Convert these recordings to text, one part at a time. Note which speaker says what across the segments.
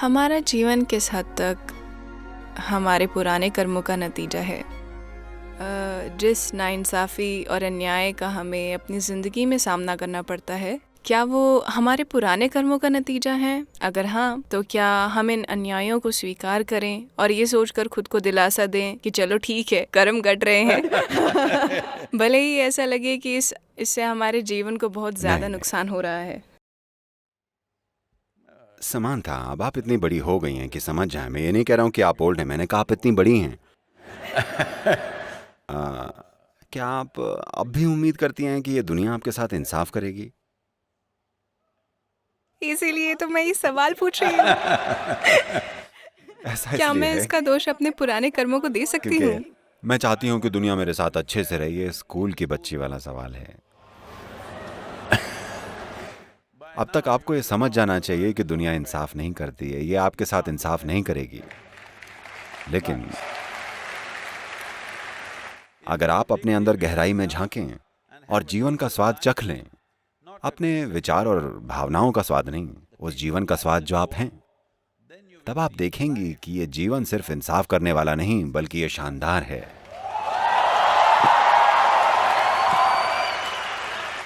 Speaker 1: हमारा जीवन किस हद तक हमारे पुराने कर्मों का नतीजा है। जिस नाइंसाफ़ी और अन्याय का हमें अपनी ज़िंदगी में सामना करना पड़ता है, क्या वो हमारे पुराने कर्मों का नतीजा है? अगर हाँ, तो क्या हम इन अन्यायों को स्वीकार करें और ये सोचकर खुद को दिलासा दें कि चलो ठीक है, कर्म कट रहे हैं भले ही ऐसा लगे कि इससे हमारे जीवन को बहुत ज़्यादा
Speaker 2: नहीं,
Speaker 1: नुकसान हो रहा है।
Speaker 2: समांथा, अब आप इतनी बड़ी हो गई हैं कि समझ जाएं। मैं ये नहीं कह रहा हूँ कि आप ओल्ड हैं, मैंने कहा आप इतनी बड़ी हैं। आ, क्या आप अब भी उम्मीद करती हैं कि ये दुनिया आपके साथ इंसाफ करेगी?
Speaker 1: इसीलिए तो मैं ये सवाल पूछ रही हूँ
Speaker 2: ऐसा
Speaker 1: क्या
Speaker 2: इसलिए
Speaker 1: मैं
Speaker 2: है
Speaker 1: इसका दोष अपने पुराने कर्मों को दे सकती
Speaker 2: क्योंकि
Speaker 1: हूँ?
Speaker 2: मैं चाहती हूँ कि दुनिया मेरे साथ अच्छे से रहे। ये स्कूल की बच्ची वाला सवाल है। अब तक आपको ये समझ जाना चाहिए कि दुनिया इंसाफ नहीं करती है, ये आपके साथ इंसाफ नहीं करेगी। लेकिन अगर आप अपने अंदर गहराई में झांकें और जीवन का स्वाद चख लें, अपने विचार और भावनाओं का स्वाद नहीं, उस जीवन का स्वाद जो आप हैं, तब आप देखेंगी कि ये जीवन सिर्फ इंसाफ करने वाला नहीं बल्कि ये शानदार है।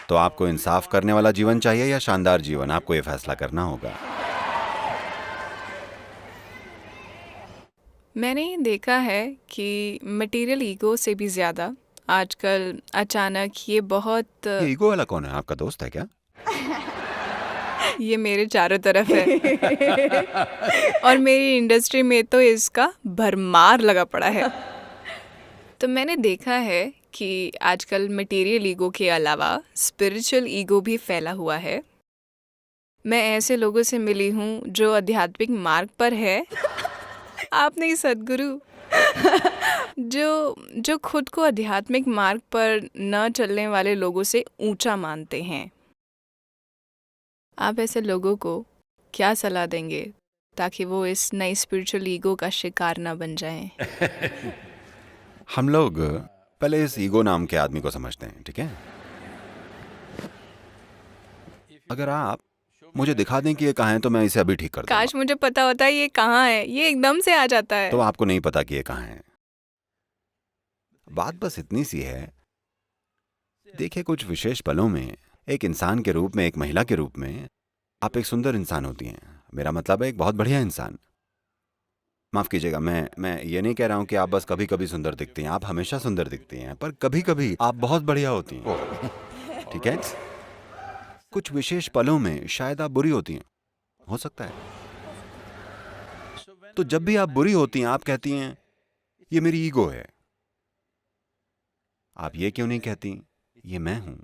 Speaker 2: तो आपको इंसाफ करने वाला जीवन चाहिए या शानदार जीवन? आपको ये फैसला करना होगा।
Speaker 1: मैंने ये देखा है कि मटेरियल ईगो से भी ज़्यादा आजकल अचानक ये बहुत
Speaker 2: ये ईगो वाला कौन है? आपका दोस्त है क्या?
Speaker 1: ये मेरे चारों तरफ है और मेरी इंडस्ट्री में तो इसका भरमार लगा पड़ा है। तो मैंने देखा है कि आजकल मटेरियल ईगो के अलावा स्पिरिचुअल ईगो भी फैला हुआ है। मैं ऐसे लोगों से मिली हूँ जो आध्यात्मिक मार्ग पर है आप नहीं सद्गुरु जो जो खुद को आध्यात्मिक मार्ग पर न चलने वाले लोगों से ऊंचा मानते हैं। आप ऐसे लोगों को क्या सलाह देंगे ताकि वो इस नई स्पिरिचुअल ईगो का शिकार ना बन जाएं?
Speaker 2: हम लोग पहले इस ईगो नाम के आदमी को समझते हैं, ठीक है? अगर आप मुझे दिखा दें कि ये कहाँ है तो मैं इसे अभी ठीक कर दूंगा।
Speaker 1: काश मुझे पता होता ये कहाँ है, ये एकदम से आ जाता है।
Speaker 2: तो आपको नहीं पता कि ये कहाँ है। बात बस इतनी सी है, देखिए, कुछ विशेष पलों में एक इंसान के रूप में, एक महिला के रूप में आप एक सुंदर इंसान होती हैं। मेरा मतलब है एक बहुत बढ़िया इंसान। माफ कीजिएगा, मैं ये नहीं कह रहा हूं कि आप बस कभी कभी सुंदर दिखती हैं। आप हमेशा सुंदर दिखती हैं, पर कभी कभी आप बहुत बढ़िया होती हैं, ठीक है? कुछ विशेष पलों में शायद आप बुरी होती हैं, हो सकता है। तो जब भी आप बुरी होती हैं, आप कहती हैं ये मेरी ईगो है। आप ये क्यों नहीं कहती ये मैं हूं?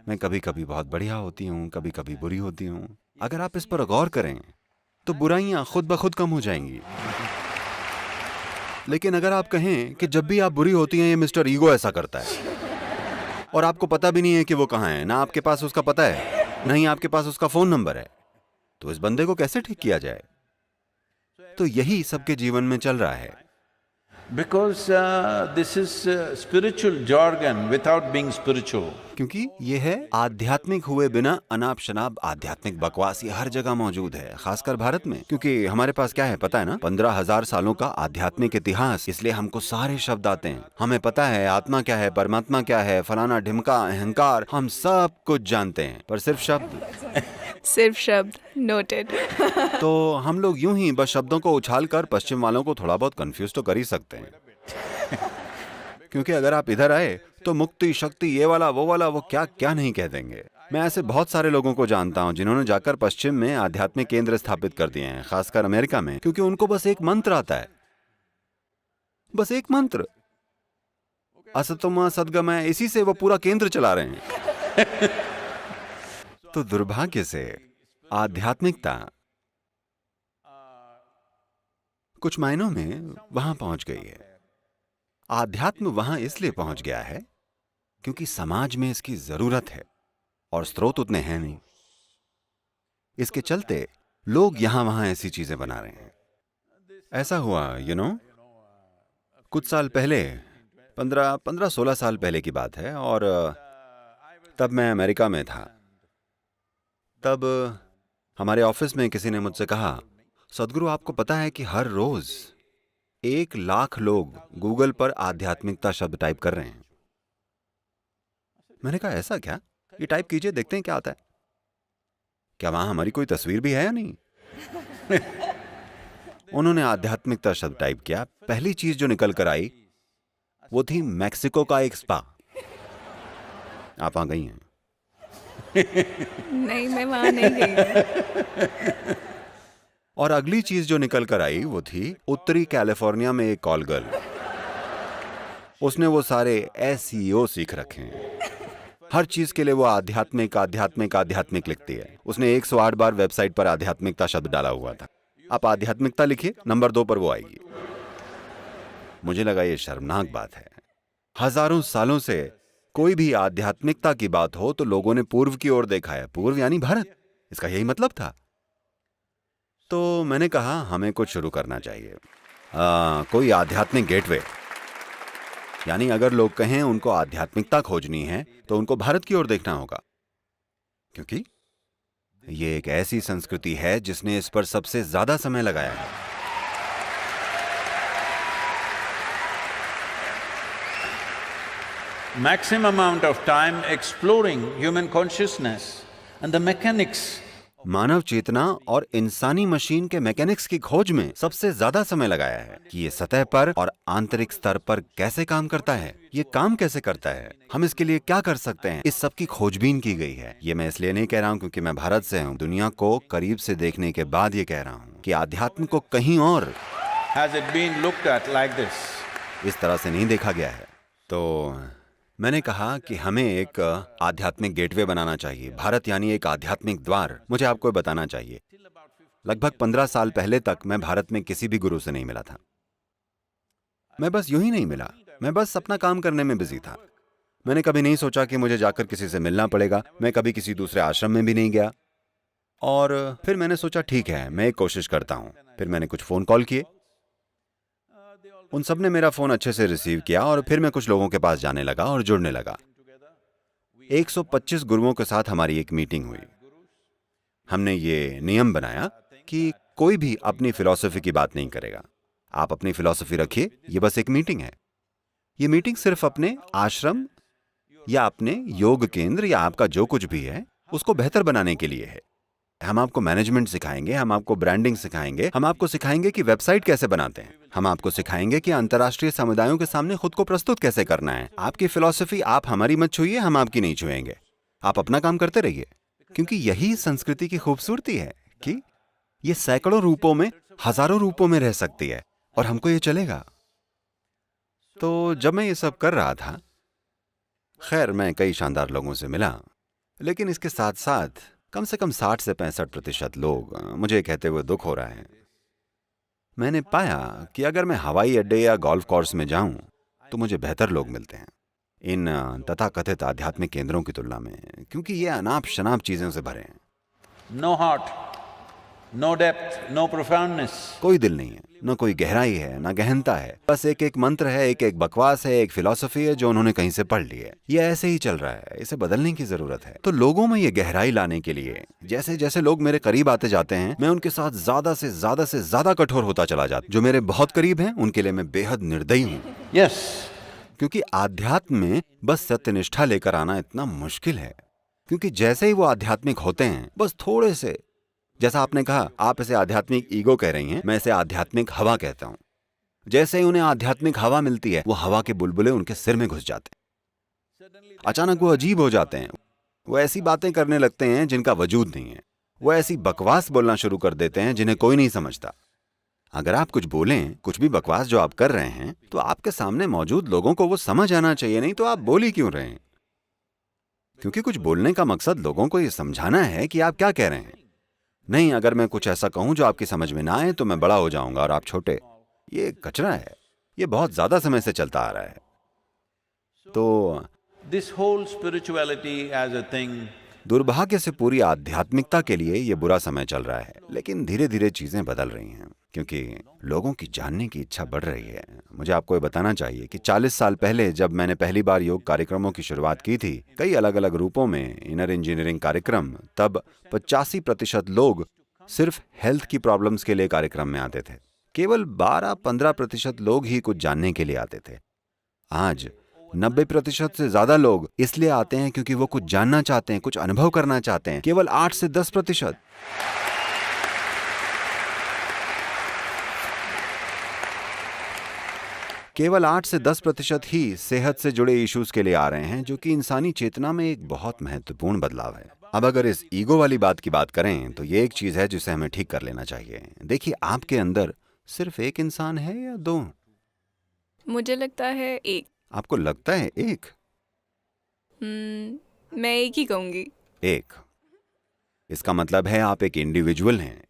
Speaker 2: मैं कभी कभी बहुत बढ़िया होती हूं, कभी कभी बुरी होती हूं। अगर आप इस पर गौर करें तो बुराइयां खुद ब खुद कम हो जाएंगी। लेकिन अगर आप कहें कि जब भी आप बुरी होती हैं ये मिस्टर ईगो ऐसा करता है, और आपको पता भी नहीं है कि वो कहाँ है, ना आपके पास उसका पता है, ना ही आपके पास उसका फोन नंबर है, तो इस बंदे को कैसे ठीक किया जाए? तो यही सबके जीवन में चल रहा है।
Speaker 3: Because this is spiritual jargon without being spiritual.
Speaker 2: क्योंकि ये है आध्यात्मिक हुए बिना अनाप शनाप आध्यात्मिक बकवास। ये हर जगह मौजूद है, खासकर भारत में, क्योंकि हमारे पास क्या है पता है ना, 15,000 सालों का आध्यात्मिक इतिहास। इसलिए हमको सारे शब्द आते हैं। हमें पता है आत्मा क्या है, परमात्मा क्या है, फलाना ढिमका, अहंकार, हम सब कुछ जानते हैं, पर
Speaker 1: सिर्फ शब्द नोटेड
Speaker 2: तो हम लोग यूं ही बस शब्दों को उछाल कर पश्चिम वालों को थोड़ा बहुत कंफ्यूज तो कर ही सकते हैं क्योंकि अगर आप इधर आए तो मुक्ति, शक्ति, ये वाला वो क्या क्या नहीं कह देंगे। मैं ऐसे बहुत सारे लोगों को जानता हूं जिन्होंने जाकर पश्चिम में आध्यात्मिक केंद्र स्थापित कर दिए हैं, खासकर अमेरिका में, क्योंकि उनको बस एक मंत्र आता है, बस एक मंत्र, असतोमा सद्गमय, इसी से वो पूरा केंद्र चला रहे हैं तो दुर्भाग्य से आध्यात्मिकता कुछ मायनों में वहां पहुंच गई है। आध्यात्म वहां इसलिए पहुंच गया है क्योंकि समाज में इसकी जरूरत है और स्रोत उतने हैं नहीं। इसके चलते लोग यहां वहां ऐसी चीजें बना रहे हैं। ऐसा हुआ कुछ साल पहले, 15-16 साल पहले की बात है, और तब मैं अमेरिका में था। तब हमारे ऑफिस में किसी ने मुझसे कहा, सदगुरु, आपको पता है कि हर रोज 1 लाख लोग गूगल पर आध्यात्मिकता शब्द टाइप कर रहे हैं। मैंने कहा ऐसा क्या? ये टाइप कीजिए, देखते हैं क्या आता है। क्या वहां हमारी कोई तस्वीर भी है या नहीं? उन्होंने आध्यात्मिकता शब्द टाइप किया। पहली चीज जो निकल कर आई वो थी मैक्सिको का एक स्पा। आप वहां गई हैं?
Speaker 1: नहीं, मैं वहाँ नहीं गई हूँ।
Speaker 2: और अगली चीज जो निकल कर आई वो थी उत्तरी कैलिफोर्निया में एक कॉल गर्ल। उसने वो सारे SEO सीख रखे हैं। हर चीज के लिए वो आध्यात्मिक आध्यात्मिक आध्यात्मिक लिखती है। उसने 108 बार वेबसाइट पर आध्यात्मिकता शब्द डाला हुआ था। आप आध्यात्मिकता लिखिए, नंबर 2 पर वो आएगी। मुझे लगा ये शर्मनाक बात है। हजारों सालों से कोई भी आध्यात्मिकता की बात हो तो लोगों ने पूर्व की ओर देखा है। पूर्व यानी भारत, इसका यही मतलब था। तो मैंने कहा हमें कुछ शुरू करना चाहिए, कोई आध्यात्मिक गेटवे। यानी अगर लोग कहें उनको आध्यात्मिकता खोजनी है तो उनको भारत की ओर देखना होगा, क्योंकि ये एक ऐसी संस्कृति है जिसने इस पर सबसे ज्यादा समय लगाया है।
Speaker 3: Maximum amount of time exploring human consciousness and the mechanics.
Speaker 2: मानव चेतना और इंसानी मशीन के मैकेनिक्स की खोज में सबसे ज्यादा समय लगाया है कि ये सतह पर और आंतरिक स्तर पर कैसे काम करता है, ये काम कैसे करता है, हम इसके लिए क्या कर सकते हैं। इस सब की खोजबीन की गई है। ये मैं इसलिए नहीं कह रहा हूँ क्योंकि मैं भारत से हूँ। दुनिया को करीब से देखने के बाद ये कह रहा हूँ कि आध्यात्म को कहीं और
Speaker 3: Has it been looked at like this?
Speaker 2: इस तरह से नहीं देखा गया है। तो मैंने कहा कि हमें एक आध्यात्मिक गेटवे बनाना चाहिए। भारत यानी एक आध्यात्मिक द्वार। मुझे आपको बताना चाहिए, लगभग 15 साल पहले तक मैं भारत में किसी भी गुरु से नहीं मिला था। मैं बस यूं ही नहीं मिला, मैं बस अपना काम करने में बिजी था। मैंने कभी नहीं सोचा कि मुझे जाकर किसी से मिलना पड़ेगा। मैं कभी किसी दूसरे आश्रम में भी नहीं गया। और फिर मैंने सोचा ठीक है, मैं एक कोशिश करता हूं। फिर मैंने कुछ फोन कॉल किए, उन सब ने मेरा फोन अच्छे से रिसीव किया और फिर मैं कुछ लोगों के पास जाने लगा और जुड़ने लगा। 125 गुरुओं के साथ हमारी एक मीटिंग हुई। हमने ये नियम बनाया कि कोई भी अपनी फिलॉसफी की बात नहीं करेगा। आप अपनी फिलॉसफी रखिए, ये बस एक मीटिंग है। ये मीटिंग सिर्फ अपने आश्रम या अपने योग केंद्र या आपका जो कुछ भी है उसको बेहतर बनाने के लिए है। हम आपको मैनेजमेंट सिखाएंगे, हम आपको ब्रांडिंग सिखाएंगे, हम आपको सिखाएंगे कि वेबसाइट कैसे बनाते हैं, हम आपको सिखाएंगे कि अंतर्राष्ट्रीय समुदायों के सामने खुद को प्रस्तुत कैसे करना है। आपकी फिलॉसफी आप हमारी मत छुइए, हम आपकी नहीं छुएंगे। आप अपना काम करते रहिए, क्योंकि यही संस्कृति की खूबसूरती है कि ये सैकड़ों रूपों में, हजारों रूपों में रह सकती है और हमको ये चलेगा। तो जब मैं ये सब कर रहा था, खैर मैं कई शानदार लोगों से मिला, लेकिन इसके साथ साथ कम से कम 60 से 65% लोग मुझे कहते हुए दुख हो रहा है। मैंने पाया कि अगर मैं हवाई अड्डे या गोल्फ कोर्स में जाऊं तो मुझे बेहतर लोग मिलते हैं इन तथाकथित आध्यात्मिक केंद्रों की तुलना में, क्योंकि ये अनाप शनाप चीजों से भरे हैं।
Speaker 3: No heart, no depth, no profoundness.
Speaker 2: कोई दिल नहीं है, न कोई गहराई है, न गहनता है। बस एक एक मंत्र है, एक एक बकवास है, एक फिलॉसफी है जो उन्होंने कहीं से पढ़ ली है। ये ऐसे ही चल रहा है, इसे बदलने की जरूरत है। तो लोगों में ये गहराई लाने के लिए जैसे जैसे लोग मेरे करीब आते जाते हैं, मैं उनके साथ ज्यादा से ज्यादा कठोर होता चला जाता। जो मेरे बहुत करीब हैं उनके लिए मैं बेहद निर्दयी हूँ।
Speaker 3: Yes.
Speaker 2: क्योंकि आध्यात्म में बस सत्यनिष्ठा लेकर आना इतना मुश्किल है। क्योंकि जैसे ही वो आध्यात्मिक होते हैं, बस थोड़े से, जैसा आपने कहा, आप इसे आध्यात्मिक ईगो कह रही हैं, मैं इसे आध्यात्मिक हवा कहता हूं। जैसे ही उन्हें आध्यात्मिक हवा मिलती है, वो हवा के बुलबुले उनके सिर में घुस जाते हैं। अचानक वो अजीब हो जाते हैं। वो ऐसी बातें करने लगते हैं जिनका वजूद नहीं है। वो ऐसी बकवास बोलना शुरू कर देते हैं जिन्हें कोई नहीं समझता। अगर आप कुछ बोलें, कुछ भी बकवास जो आप कर रहे हैं, तो आपके सामने मौजूद लोगों को वो समझ आना चाहिए, नहीं तो आप बोल ही क्यों रहे हैं? क्योंकि कुछ बोलने का मकसद लोगों को ये समझाना है कि आप क्या कह रहे हैं। नहीं, अगर मैं कुछ ऐसा कहूं जो आपकी समझ में ना आए तो मैं बड़ा हो जाऊंगा और आप छोटे। ये कचरा है, ये बहुत ज्यादा समय से चलता आ रहा है। तो
Speaker 3: This whole spirituality as a thing,
Speaker 2: दुर्भाग्य से पूरी आध्यात्मिकता के लिए ये बुरा समय चल रहा है। लेकिन धीरे धीरे चीजें बदल रही हैं, क्योंकि लोगों की जानने की इच्छा बढ़ रही है। मुझे आपको ये बताना चाहिए कि 40 साल पहले जब मैंने पहली बार योग कार्यक्रमों की शुरुआत की थी, कई अलग अलग रूपों में, इनर इंजीनियरिंग कार्यक्रम, तब 85% लोग सिर्फ हेल्थ की प्रॉब्लम्स के लिए कार्यक्रम में आते थे। केवल 12-15% लोग ही कुछ जानने के लिए आते थे। आज 90% से ज्यादा लोग इसलिए आते हैं क्योंकि वो कुछ जानना चाहते हैं, कुछ अनुभव करना चाहते हैं। केवल 8 से 10%। केवल 8 से 10% ही सेहत से जुड़े इश्यूज के लिए आ रहे हैं, जो कि इंसानी चेतना में एक बहुत महत्वपूर्ण बदलाव है। अब अगर इस ईगो वाली बात की बात करें तो ये एक चीज है जिसे हमें ठीक कर लेना चाहिए। देखिए, आपके अंदर सिर्फ एक इंसान है या दो?
Speaker 1: मुझे लगता है एक।
Speaker 2: आपको लगता है एक?
Speaker 1: मैं एक ही कहूंगी।
Speaker 2: एक। इसका मतलब है आप एक इंडिविजुअल हैं।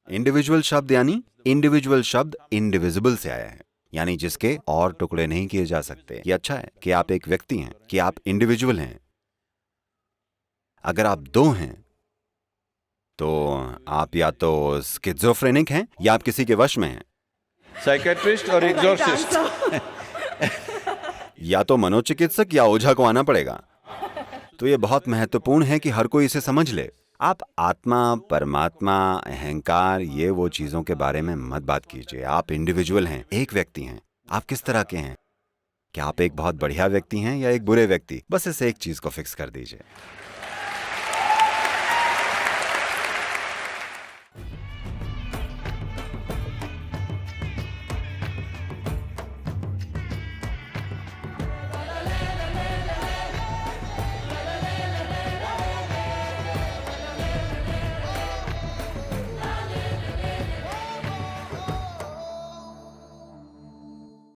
Speaker 2: इंडिविजुअल शब्द इनडिविजिबल से आया है, यानी जिसके और टुकड़े नहीं किए जा सकते। ये अच्छा है कि आप एक व्यक्ति हैं, कि आप इंडिविजुअल हैं। अगर आप दो हैं तो आप या तो स्किज़ोफ्रेनिक हैं या आप किसी के वश में हैं।
Speaker 3: Psychiatrist or exorcist?
Speaker 2: या तो मनोचिकित्सक या ओझा को आना पड़ेगा। तो ये बहुत महत्वपूर्ण है कि हर कोई इसे समझ ले। आप आत्मा, परमात्मा, अहंकार, ये वो चीजों के बारे में मत बात कीजिए। आप इंडिविजुअल हैं, एक व्यक्ति हैं। आप किस तरह के हैं? क्या आप एक बहुत बढ़िया व्यक्ति हैं या एक बुरे व्यक्ति? बस इस एक चीज को फिक्स कर दीजिए।